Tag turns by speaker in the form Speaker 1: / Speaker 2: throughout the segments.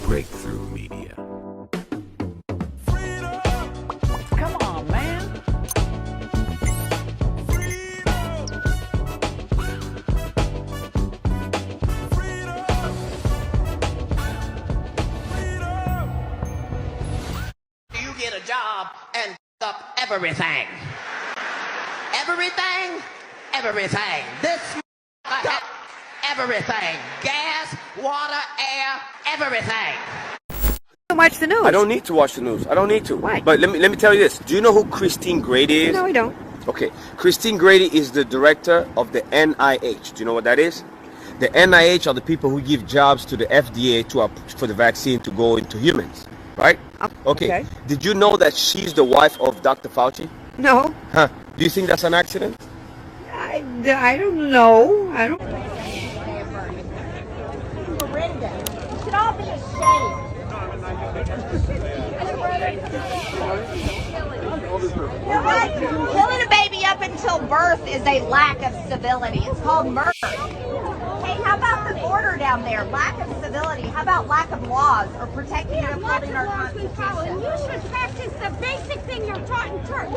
Speaker 1: Breakthrough Media.
Speaker 2: Come on, man.
Speaker 3: You get a job and up everything. Everything? Everything. This everything. Gas, water, air, everything.
Speaker 4: Don't watch the news.
Speaker 5: I don't need to watch the news. I don't need to.
Speaker 4: Why?
Speaker 5: But let me tell you this. Do you know who Christine Grady is?
Speaker 4: No, we don't.
Speaker 5: Okay. Christine Grady is the director of the NIH. Do you know what that is? The NIH are the people who give jobs to the FDA for the vaccine to go into humans, right? Okay. Did you know that she's the wife of Dr. Fauci?
Speaker 4: No.
Speaker 5: Huh. Do you think that's an accident?
Speaker 4: I don't know. I don't.
Speaker 6: You should all be ashamed. You know what? Killing a baby up until birth is a lack of civility. It's called murder. Hey, how about the border down there? Lack of civility. How about lack of laws or protecting and upholding our Constitution?
Speaker 7: You should practice the basic thing you're taught in church.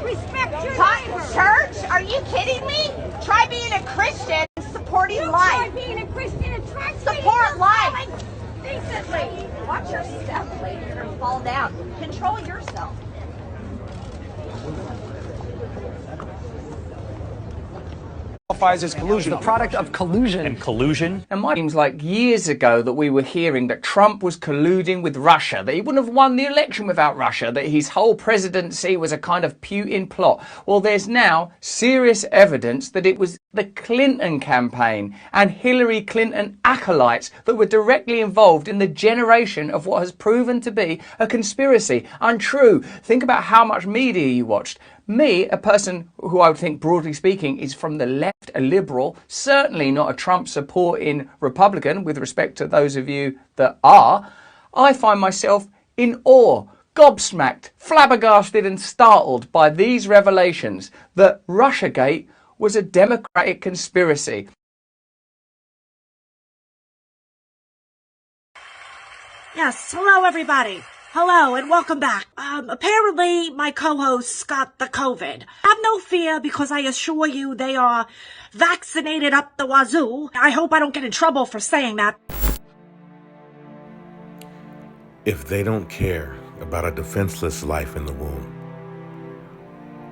Speaker 7: Respect your
Speaker 6: Taught
Speaker 7: neighbor.
Speaker 6: in church? Are you kidding me? Try being a Christian and supporting
Speaker 7: You
Speaker 6: life.
Speaker 7: try being a Christian and try
Speaker 6: Support life.
Speaker 7: decently.
Speaker 6: Watch your step, lady. You're going to fall down. Control yourself.
Speaker 8: Qualifies as collusion. The product of collusion.
Speaker 2: And collusion?
Speaker 8: And it seems like years ago that we were hearing that Trump was colluding with Russia, that he wouldn't have won the election without Russia, that his whole presidency was a kind of Putin plot. Well, there's now serious evidence that it was the Clinton campaign and Hillary Clinton acolytes that were directly involved in the generation of what has proven to be a conspiracy. Untrue. Think about how much media you watched. Me, a person who I would think, broadly speaking, is from the left, a liberal, certainly not a Trump supporting Republican, with respect to those of you that are, I find myself in awe, gobsmacked, flabbergasted and startled by these revelations that Russiagate was a democratic conspiracy.
Speaker 9: Yes, hello everybody. Hello and welcome back. Apparently my co-hosts got the COVID. Have no fear because I assure you they are vaccinated up the wazoo. I hope I don't get in trouble for saying that.
Speaker 1: If they don't care about a defenseless life in the womb,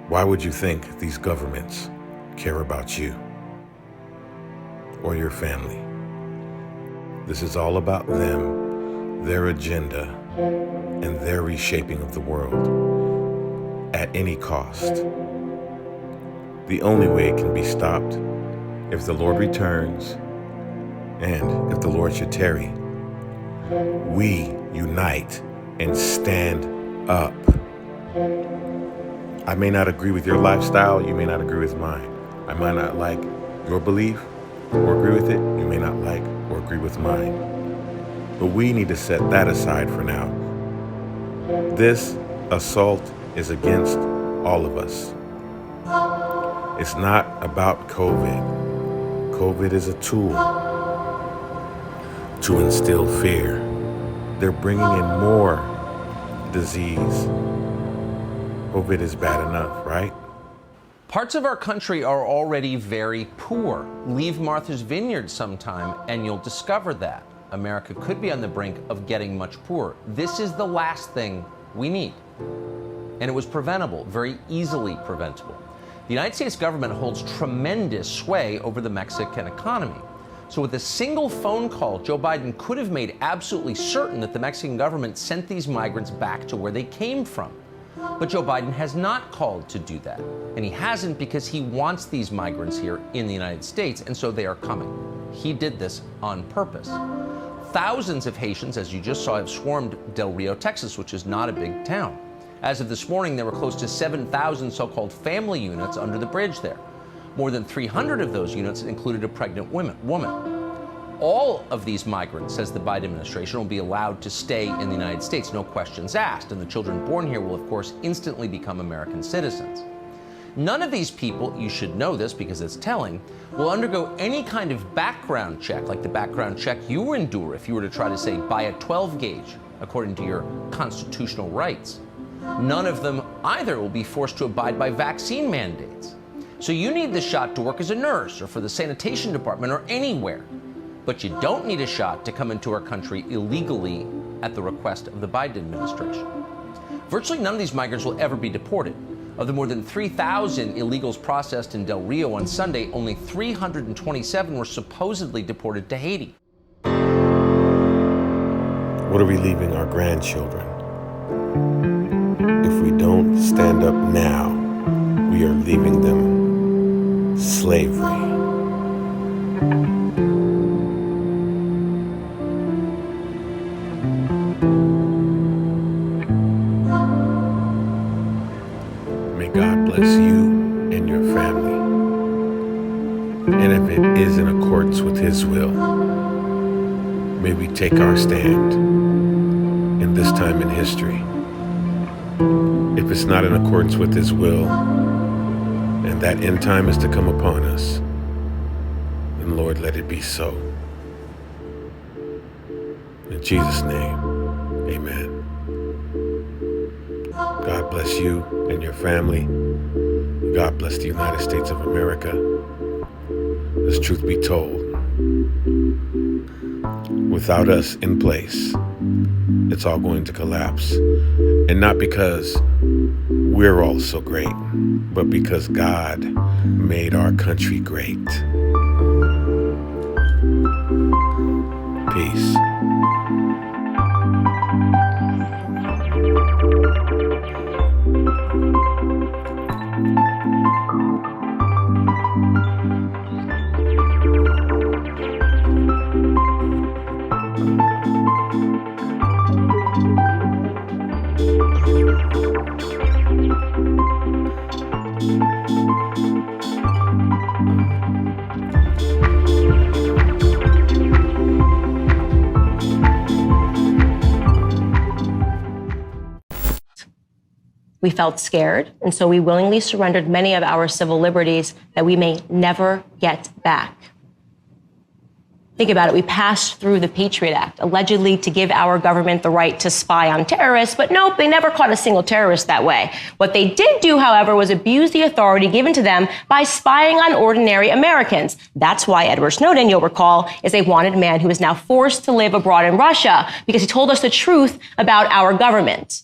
Speaker 1: why would you think these governments care about you or your family? This is all about them, their agenda, and their reshaping of the world at any cost. The only way it can be stopped, if the Lord returns, and if the Lord should tarry, we unite and stand up. I may not agree with your lifestyle, you may not agree with mine. I might not like your belief or agree with it, you may not like or agree with mine. But we need to set that aside for now. This assault is against all of us. It's not about COVID. COVID is a tool to instill fear. They're bringing in more disease. COVID is bad enough, right?
Speaker 10: Parts of our country are already very poor. Leave Martha's Vineyard sometime and you'll discover that. America could be on the brink of getting much poorer. This is the last thing we need. And it was preventable, very easily preventable. The United States government holds tremendous sway over the Mexican economy. So with a single phone call, Joe Biden could have made absolutely certain that the Mexican government sent these migrants back to where they came from. But Joe Biden has not called to do that. And he hasn't because he wants these migrants here in the United States, and so they are coming. He did this on purpose. Thousands of Haitians, as you just saw, have swarmed Del Rio, Texas, which is not a big town. As of this morning, there were close to 7,000 so-called family units under the bridge there. More than 300 of those units included a pregnant woman. All of these migrants, says the Biden administration, will be allowed to stay in the United States, no questions asked, and the children born here will, of course, instantly become American citizens. None of these people, you should know this because it's telling, will undergo any kind of background check, like the background check you endure if you were to try to, say, buy a 12 gauge, according to your constitutional rights. None of them either will be forced to abide by vaccine mandates. So you need the shot to work as a nurse or for the sanitation department or anywhere. But you don't need a shot to come into our country illegally at the request of the Biden administration. Virtually none of these migrants will ever be deported. Of the more than 3,000 illegals processed in Del Rio on Sunday, only 327 were supposedly deported to Haiti.
Speaker 1: What are we leaving our grandchildren? If we don't stand up now, we are leaving them slavery. May God bless you and your family. And if it is in accordance with His will, may we take our stand in this time in history. If it's not in accordance with His will, and that end time is to come upon us, then Lord, let it be so. In Jesus' name, amen. God bless you and your family. God bless the United States of America. As truth be told, without us in place, it's all going to collapse. And not because we're all so great, but because God made our country great. Peace.
Speaker 11: We felt scared, and so we willingly surrendered many of our civil liberties that we may never get back. Think about it. We passed through the Patriot Act, allegedly to give our government the right to spy on terrorists, but nope, they never caught a single terrorist that way. What they did do, however, was abuse the authority given to them by spying on ordinary Americans. That's why Edward Snowden, you'll recall, is a wanted man who is now forced to live abroad in Russia because he told us the truth about our government.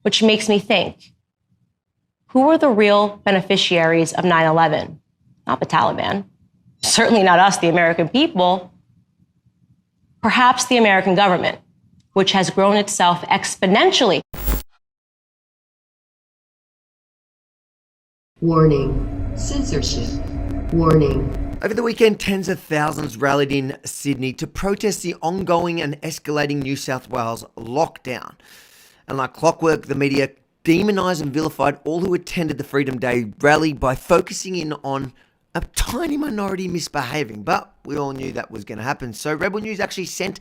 Speaker 11: Which makes me think, who were the real beneficiaries of 9/11? Not the Taliban. Certainly not us, the American people. Perhaps the American government, which has grown itself exponentially.
Speaker 12: Warning. Censorship. Warning.
Speaker 13: Over the weekend, tens of thousands rallied in Sydney to protest the ongoing and escalating New South Wales lockdown. And like clockwork, the media demonised and vilified all who attended the Freedom Day rally by focusing in on a tiny minority misbehaving. But we all knew that was going to happen. So Rebel News actually sent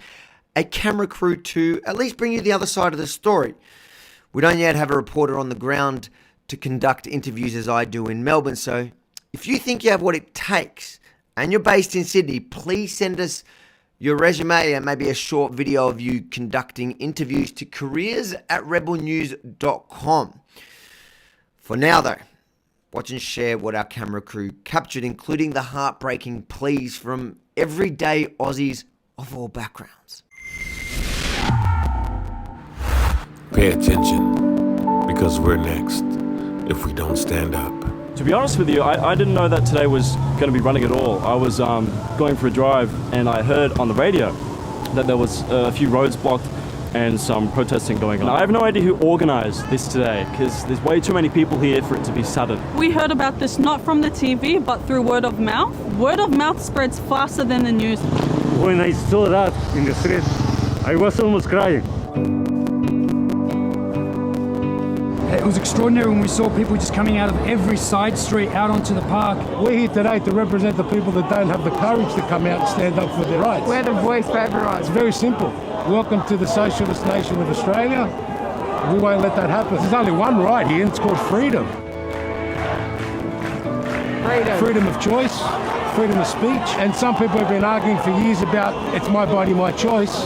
Speaker 13: a camera crew to at least bring you the other side of the story. We don't yet have a reporter on the ground to conduct interviews as I do in Melbourne. So if you think you have what it takes and you're based in Sydney, please send us your resume and maybe a short video of you conducting interviews to careers@rebelnews.com. For now though, watch and share what our camera crew captured, including the heartbreaking pleas from everyday Aussies of all backgrounds.
Speaker 1: Pay attention, because we're next if we don't stand up.
Speaker 14: To be honest with you, I didn't know that today was going to be running at all. I was going for a drive and I heard on the radio that there was a few roads blocked and some protesting going on. I have no idea who organised this today because there's way too many people here for it to be sudden.
Speaker 15: We heard about this not from the TV but through word of mouth. Word of mouth spreads faster than the news.
Speaker 16: When I saw that in the street, I was almost crying.
Speaker 17: It was extraordinary when we saw people just coming out of every side street out onto the park.
Speaker 18: We're here today to represent the people that don't have the courage to come out and stand up for their rights.
Speaker 19: We're the voice for everyone.
Speaker 18: It's very simple. Welcome to the socialist nation of Australia. We won't let that happen. There's only one right here, and it's called freedom. freedom of choice, freedom of speech, and some people have been arguing for years about it's my body, my choice.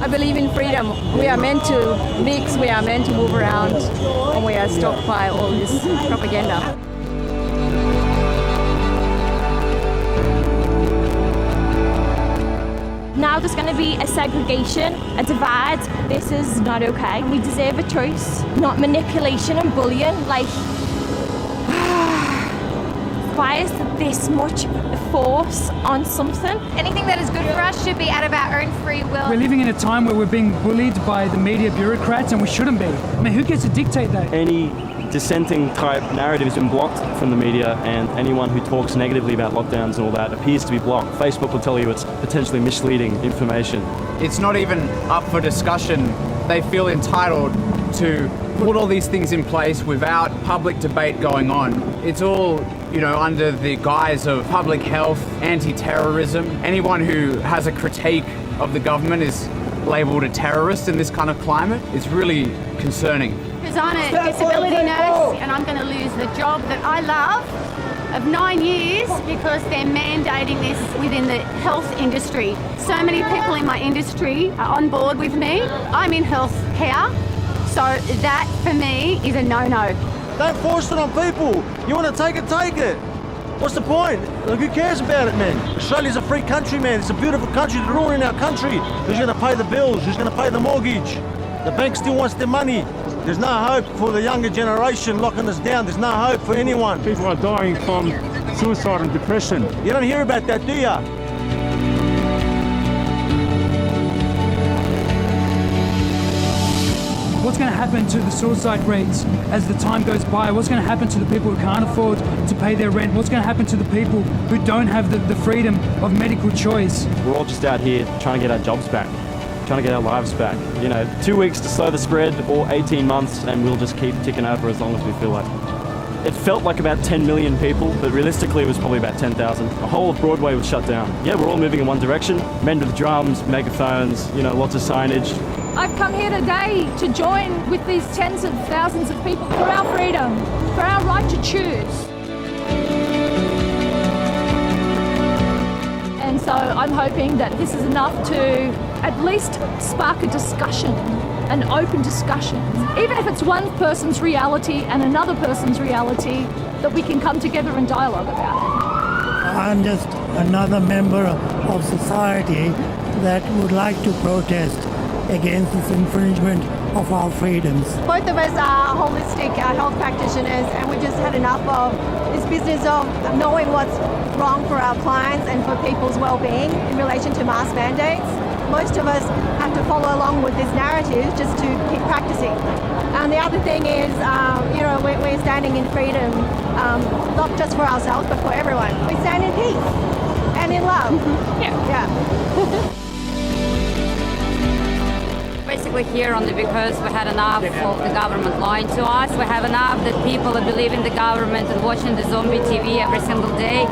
Speaker 19: I believe in freedom. We are meant to mix, we are meant to move around, and we are stopped by all this propaganda.
Speaker 20: Now there's going to be a segregation, a divide. This is not okay. We deserve a choice, not manipulation and bullying. Like, why is there this much force on something?
Speaker 21: Anything that is good for us should be out of our own free will.
Speaker 17: We're living in a time where we're being bullied by the media bureaucrats, and we shouldn't be. I mean, who gets to dictate that?
Speaker 14: Any dissenting type narrative has been blocked from the media, and anyone who talks negatively about lockdowns and all that appears to be blocked. Facebook will tell you it's potentially misleading information.
Speaker 2: It's not even up for discussion. They feel entitled to put all these things in place without public debate going on. It's all, under the guise of public health, anti-terrorism. Anyone who has a critique of the government is labelled a terrorist in this kind of climate. It's really concerning.
Speaker 7: Because I'm a disability nurse and I'm going to lose the job that I love of 9 years because they're mandating this within the health industry. So many people in my industry are on board with me. I'm in health care, so that for me is a no-no.
Speaker 22: Don't force it on people. You want to take it, take it. What's the point? Like, who cares about it, man? Australia's a free country, man. It's a beautiful country. They're all in our country. Who's going to pay the bills? Who's going to pay the mortgage? The bank still wants their money. There's no hope for the younger generation locking us down. There's no hope for anyone.
Speaker 16: People are dying from suicide and depression.
Speaker 22: You don't hear about that, do you?
Speaker 17: What's going to happen to the suicide rates as the time goes by? What's going to happen to the people who can't afford to pay their rent? What's going to happen to the people who don't have the freedom of medical choice?
Speaker 14: We're all just out here trying to get our jobs back, trying to get our lives back. 2 weeks to slow the spread, or 18 months, and we'll just keep ticking over as long as we feel like. It felt like about 10 million people, but realistically it was probably about 10,000. The whole of Broadway was shut down. Yeah, we're all moving in one direction. Men with drums, megaphones, lots of signage.
Speaker 23: I've come here today to join with these tens of thousands of people for our freedom, for our right to choose. And so I'm hoping that this is enough to at least spark a discussion, an open discussion. Even if it's one person's reality and another person's reality, that we can come together and dialogue about it.
Speaker 24: I'm just another member of society that would like to protest against this infringement of our freedoms.
Speaker 6: Both of us are holistic health practitioners, and we just had enough of this business of knowing what's wrong for our clients and for people's well-being in relation to mask mandates. Most of us have to follow along with this narrative just to keep practicing. And the other thing is, we're standing in freedom, not just for ourselves, but for everyone. We stand in peace and in love. Yeah.
Speaker 25: Basically here only because we had enough of the government lying to us. We have enough that people are believing the government and watching the zombie TV every single day.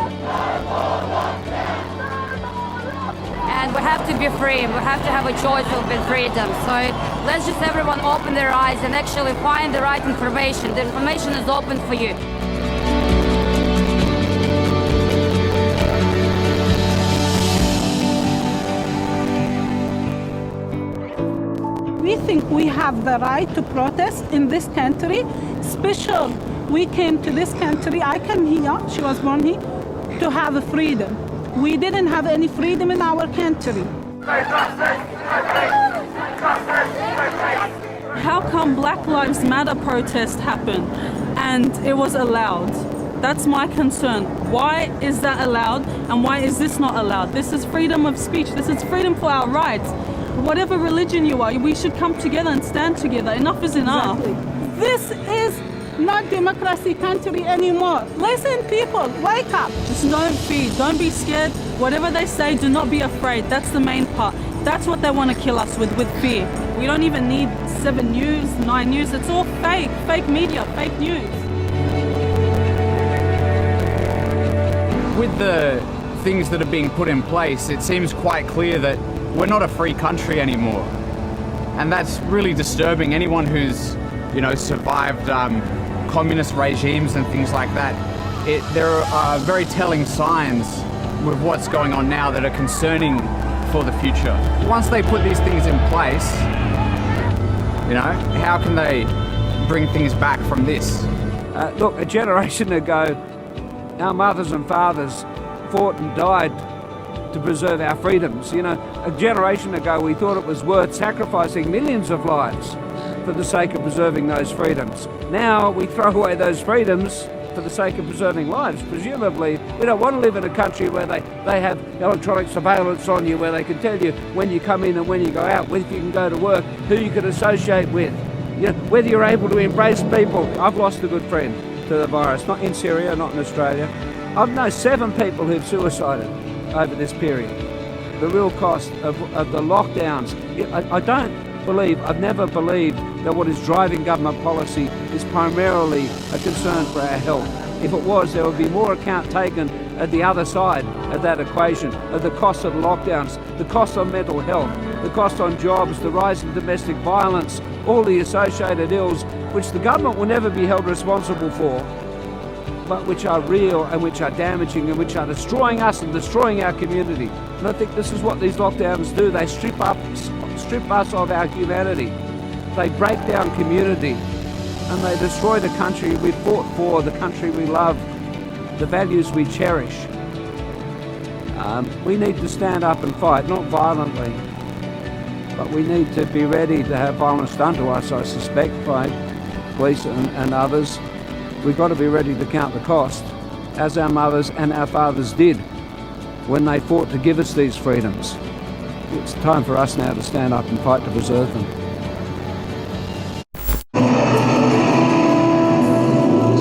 Speaker 25: And we have to be free. We have to have a choice of freedom. So let's just everyone open their eyes and actually find the right information. The information is open for you.
Speaker 26: We think we have the right to protest in this country. Special, we came to this country, I came here, she was born here, to have a freedom. We didn't have any freedom in our country.
Speaker 15: How come Black Lives Matter protest happened and it was allowed? That's my concern. Why is that allowed and why is this not allowed? This is freedom of speech. This is freedom for our rights. Whatever religion you are, we should come together and stand together. Enough is enough.
Speaker 26: Exactly. This is not democracy country anymore. Listen, people, wake up.
Speaker 15: Just don't fear. Don't be scared. Whatever they say, do not be afraid. That's the main part. That's what they want to kill us with fear. We don't even need 7 News, 9 News. It's all fake media, fake news.
Speaker 2: With the things that are being put in place, it seems quite clear that we're not a free country anymore. And that's really disturbing. Anyone who's, survived communist regimes and things like that, there are very telling signs with what's going on now that are concerning for the future. Once they put these things in place, how can they bring things back from this?
Speaker 3: Look, a generation ago, our mothers and fathers fought and died to preserve our freedoms. A generation ago we thought it was worth sacrificing millions of lives for the sake of preserving those freedoms. Now we throw away those freedoms for the sake of preserving lives. Presumably, we don't want to live in a country where they have electronic surveillance on you, where they can tell you when you come in and when you go out, whether you can go to work, who you can associate with, whether you're able to embrace people. I've lost a good friend to the virus, not in Syria, not in Australia. I've known 7 people who've suicided over this period. The real cost of the lockdowns. I've never believed that what is driving government policy is primarily a concern for our health. If it was, there would be more account taken at the other side of that equation, of the cost of lockdowns, the cost on mental health, the cost on jobs, the rise in domestic violence, all the associated ills, which the government will never be held responsible for, but which are real and which are damaging and which are destroying us and destroying our community. And I think this is what these lockdowns do. They strip us of our humanity. They break down community and they destroy the country we fought for, the country we love, the values we cherish. We need to stand up and fight, not violently, but we need to be ready to have violence done to us, I suspect, by police and others. We've got to be ready to count the cost, as our mothers and our fathers did when they fought to give us these freedoms. It's time for us now to stand up and fight to preserve them.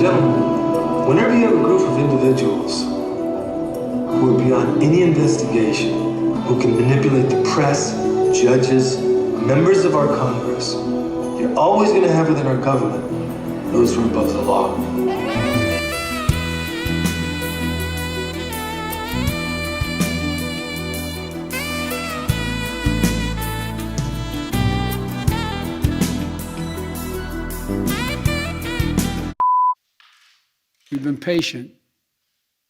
Speaker 4: Gentlemen, whenever you have a group of individuals who are beyond any investigation, who can manipulate the press, judges, members of our Congress, you're always going to have within our government those who are above the law.
Speaker 5: We've been patient,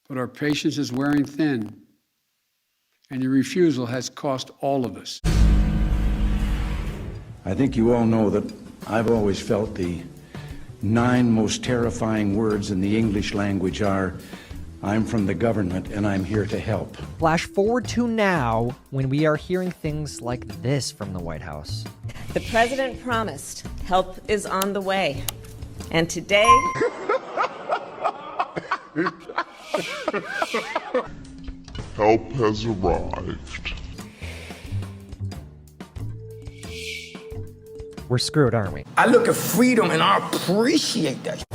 Speaker 5: but our patience is wearing thin, and your refusal has cost all of us.
Speaker 8: I think you all know that I've always felt the 9 most terrifying words in the English language are, I'm from the government and I'm here to help.
Speaker 9: Flash forward to now, when we are hearing things like this from the White House.
Speaker 10: The president promised help is on the way. And today...
Speaker 27: Help has arrived.
Speaker 9: We're screwed, aren't we?
Speaker 28: I look at freedom and I appreciate that.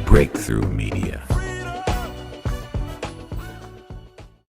Speaker 1: Breakthrough Media.